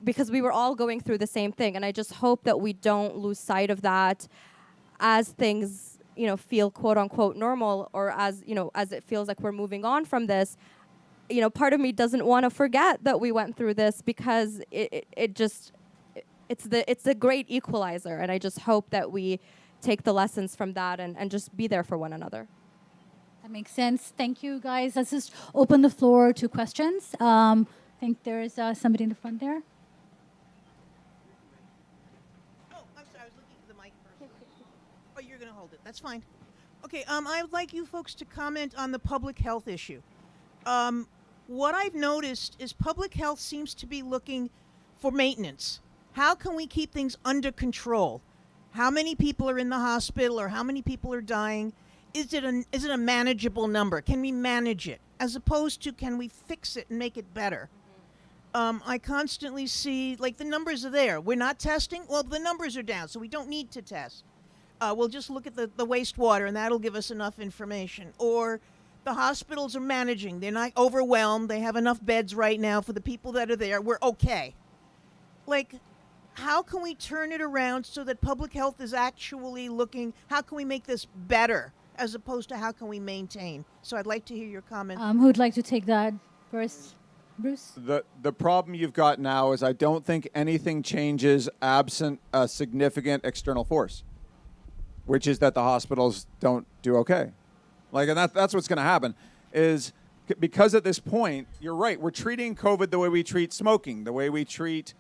because we were all going through the same thing. And I just hope that we don't lose sight of that as things, feel quote unquote normal, or as, as it feels like we're moving on from this. Part of me doesn't want to forget that we went through this, because it's the great equalizer. And I just hope that we take the lessons from that and just be there for one another. That makes sense. Thank you, guys. Let's just open the floor to questions. I think there is somebody in the front there. Oh, I'm sorry. I was looking for the mic first. Oh, you're going to hold it. That's fine. Okay, I would like you folks to comment on the public health issue. What I've noticed is public health seems to be looking for maintenance. How can we keep things under control? How many people are in the hospital, or how many people are dying? Is it a manageable number? Can we manage it? As opposed to, can we fix it and make it better? I constantly see, like, the numbers are there. We're not testing? Well, the numbers are down, so we don't need to test. We'll just look at the wastewater, and that'll give us enough information. Or the hospitals are managing. They're not overwhelmed. They have enough beds right now for the people that are there. We're okay. Like, how can we turn it around so that public health is actually looking, how can we make this better, as opposed to how can we maintain? So I'd like to hear your comment. Who'd like to take that first? Bruce? The problem you've got now is I don't think anything changes absent a significant external force, which is that the hospitals don't do okay. Like, and that's what's going to happen, is because at this point, you're right, we're treating COVID the way we treat smoking, the way we treat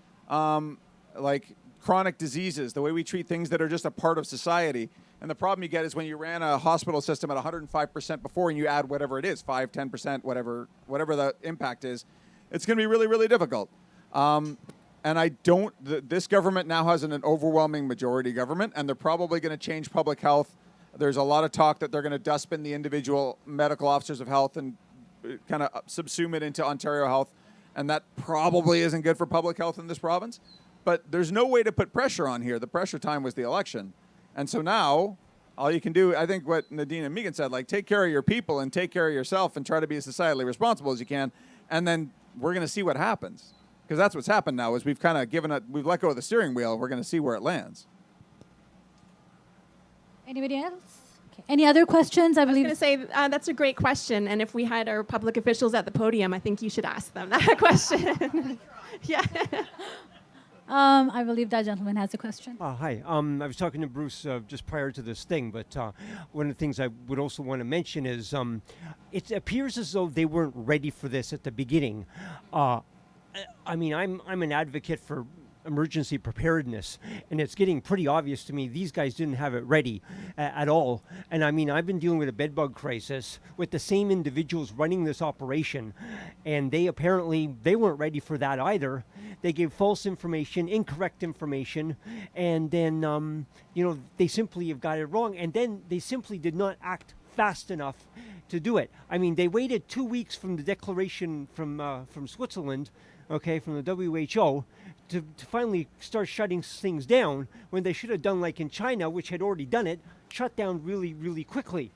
like chronic diseases, the way we treat things that are just a part of society. And the problem you get is when you ran a hospital system at 105% before, and you add whatever it is, 5, 10%, whatever the impact is, it's going to be really, really difficult. And this government now has an overwhelming majority government, and they're probably going to change public health. There's a lot of talk that they're going to dustbin the individual medical officers of health and kind of subsume it into Ontario Health. And that probably isn't good for public health in this province. But there's no way to put pressure on here. The pressure time was the election. And so now, all you can do, I think what Nadine and Megan said, like, take care of your people and take care of yourself and try to be as societally responsible as you can. And then we're going to see what happens. Because that's what's happened now, is we've kind of we've let go of the steering wheel. We're going to see where it lands. Anybody else? Okay. Any other questions? I believe. I was going to say, that's a great question. And if we had our public officials at the podium, I think you should ask them that question. Yeah. I believe that gentleman has a question. Hi. I was talking to Bruce just prior to this thing, but one of the things I would also want to mention is it appears as though they weren't ready for this at the beginning. I mean, I'm an advocate for emergency preparedness, and it's getting pretty obvious to me these guys didn't have it ready at all. And I mean, I've been dealing with a bedbug crisis with the same individuals running this operation, and they weren't ready for that either. They gave false information, incorrect information, and then they simply have got it wrong, and then they simply did not act fast enough to do it. I mean, they waited 2 weeks from the declaration from Switzerland, okay, from the WHO, to finally start shutting things down, when they should have done like in China, which had already done it, shut down really, really quickly.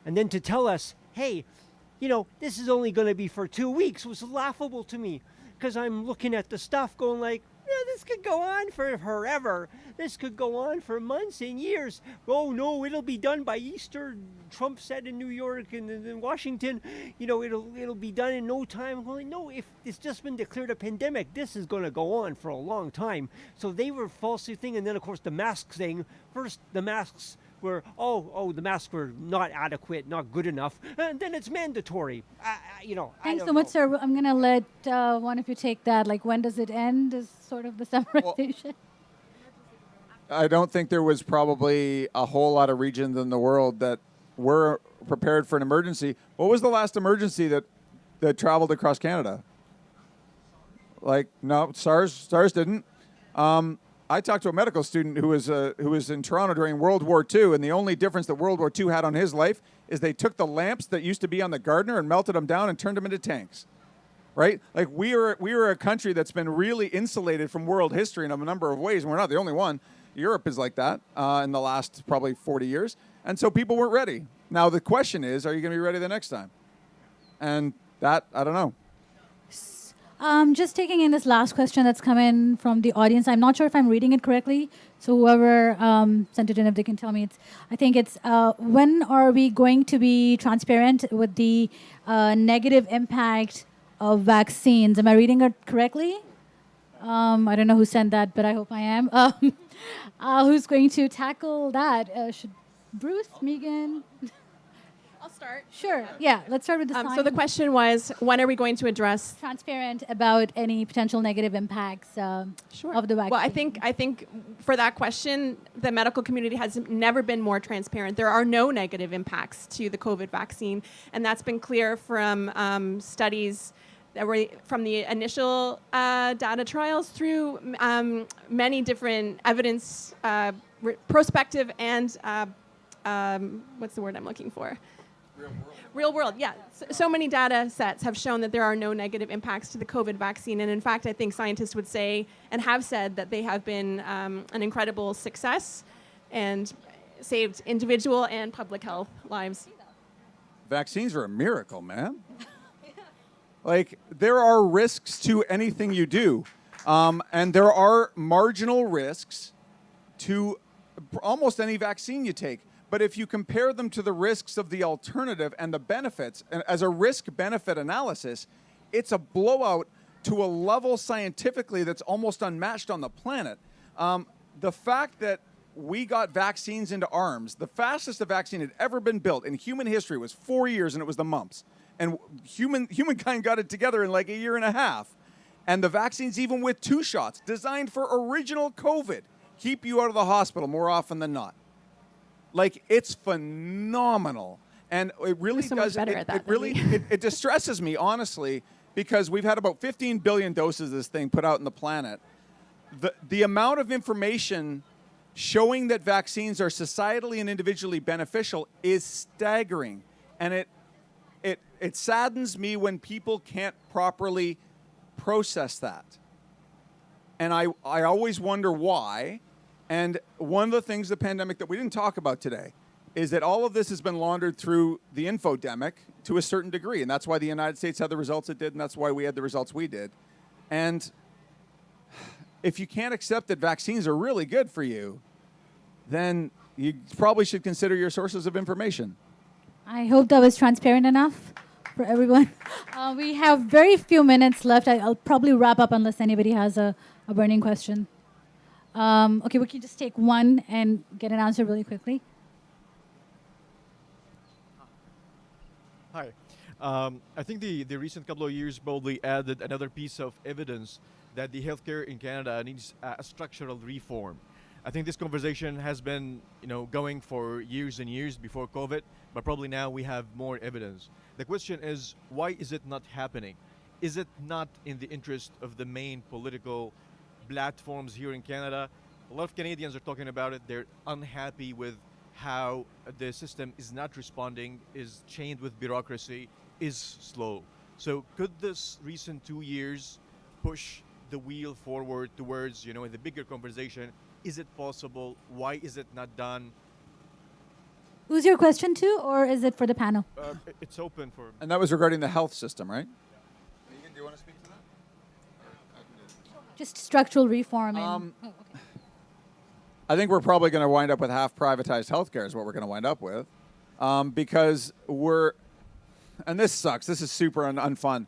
And then to tell us, hey, this is only going to be for 2 weeks, was laughable to me, because I'm looking at the stuff going like, this could go on for forever. This could go on for months and years. Oh no, it'll be done by Easter. Trump said in New York and in Washington, it'll be done in no time. Well, no, if it's just been declared a pandemic, this is going to go on for a long time. So they were falsely thinking. And then of course the mask thing. First the masks were, the masks were not adequate, not good enough, and then it's mandatory. Thanks so much, sir. I'm going to let one of you take that. Like, when does it end is sort of the summarization. I don't think there was probably a whole lot of regions in the world that were prepared for an emergency. What was the last emergency that traveled across Canada? Like, no, SARS didn't. I talked to a medical student who was in Toronto during World War II, and the only difference that World War II had on his life is they took the lamps that used to be on the Gardner and melted them down and turned them into tanks. Right? Like, we are a country that's been really insulated from world history in a number of ways, and we're not the only one. Europe is like that in the last probably 40 years. And so people weren't ready. Now the question is, are you going to be ready the next time? And that, I don't know. Just taking in this last question that's come in from the audience. I'm not sure if I'm reading it correctly. So whoever sent it in, if they can tell me, I think it's when are we going to be transparent with the negative impact of vaccines? Am I reading it correctly? I don't know who sent that, but I hope I am. Who's going to tackle that? Should Bruce, Megan? I'll start. Sure. Yeah. Let's start with the So the question was, when are we going to address? transparent about any potential negative impacts of the vaccine. Well, I think for that question, the medical community has never been more transparent. There are no negative impacts to the COVID vaccine, and that's been clear from studies that were from the initial data trials through many different evidence, prospective and what's the word I'm looking for? Real world, yeah. So many data sets have shown that there are no negative impacts to the COVID vaccine. And in fact, I think scientists would say and have said that they have been an incredible success and saved individual and public health lives. Vaccines are a miracle, man. Like, there are risks to anything you do. And there are marginal risks to almost any vaccine you take. But if you compare them to the risks of the alternative and the benefits, and as a risk-benefit analysis, it's a blowout to a level scientifically that's almost unmatched on the planet. The fact that we got vaccines into arms, the fastest a vaccine had ever been built in human history was 4 years, and it was the mumps. And humankind got it together in like a year and a half. And the vaccines, even with 2 shots, designed for original COVID, keep you out of the hospital more often than not. Like, it's phenomenal. And it really so much better at that it really it distresses me, honestly, because we've had about 15 billion doses of this thing put out in the planet. The amount of information showing that vaccines are societally and individually beneficial is staggering. And it saddens me when people can't properly process that. And I always wonder why. And one of the things, the pandemic that we didn't talk about today, is that all of this has been laundered through the infodemic to a certain degree. And that's why the United States had the results it did, and that's why we had the results we did. And if you can't accept that vaccines are really good for you, then you probably should consider your sources of information. I hope that was transparent enough for everyone. We have very few minutes left. I'll probably wrap up unless anybody has a burning question. Okay, we can just take one and get an answer really quickly. Hi. I think the recent couple of years probably added another piece of evidence that the healthcare in Canada needs a structural reform. I think this conversation has been, going for years and years before COVID, but probably now we have more evidence. The question is, why is it not happening? Is it not in the interest of the main political platforms here in Canada? A lot of Canadians are talking about it. They're unhappy with how the system is not responding, is chained with bureaucracy, is slow. So could this recent 2 years push the wheel forward towards, the bigger conversation? Is it possible? Why is it not done? Who's your question to, or is it for the panel? It's open for... And that was regarding the health system, right? Megan, do you want to speak to that? Just structural reform. Okay. I think we're probably going to wind up with half privatized healthcare is what we're going to wind up with, because and this sucks. This is super unfun.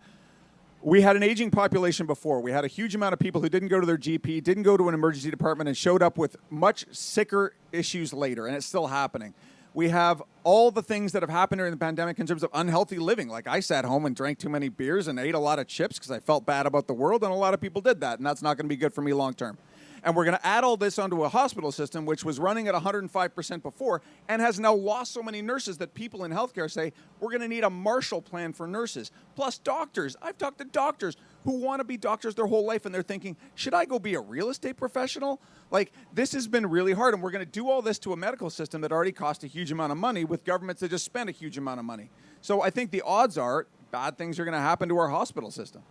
We had an aging population before. We had a huge amount of people who didn't go to their GP, didn't go to an emergency department, and showed up with much sicker issues later, and it's still happening. We have all the things that have happened during the pandemic in terms of unhealthy living. Like, I sat home and drank too many beers and ate a lot of chips because I felt bad about the world, and a lot of people did that, and that's not going to be good for me long term. And we're going to add all this onto a hospital system, which was running at 105% before and has now lost so many nurses that people in healthcare say, we're going to need a Marshall Plan for nurses. Plus doctors. I've talked to doctors who want to be doctors their whole life, and they're thinking, should I go be a real estate professional? Like, this has been really hard, and we're going to do all this to a medical system that already cost a huge amount of money with governments that just spend a huge amount of money. So I think the odds are bad things are going to happen to our hospital system.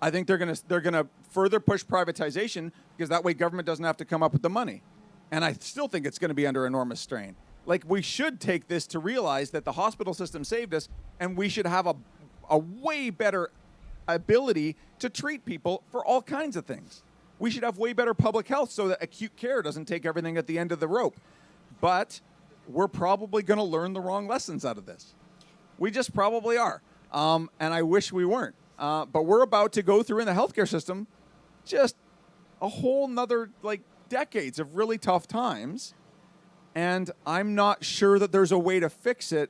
I think they're gonna further push privatization because that way government doesn't have to come up with the money. And I still think it's going to be under enormous strain. Like, we should take this to realize that the hospital system saved us, and we should have a way better ability to treat people for all kinds of things. We should have way better public health so that acute care doesn't take everything at the end of the rope. But we're probably going to learn the wrong lessons out of this. We just probably are. And I wish we weren't. But we're about to go through in the healthcare system just a whole nother decades of really tough times. And I'm not sure that there's a way to fix it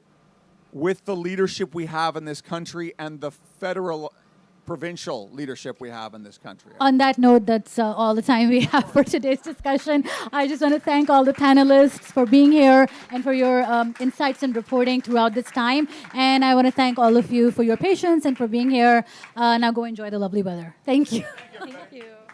with the leadership we have in this country and the federal, provincial leadership we have in this country. On that note, that's all the time we have for today's discussion. I just want to thank all the panelists for being here and for your insights and reporting throughout this time. And I want to thank all of you for your patience and for being here. Now go enjoy the lovely weather. Thank you. Thank you.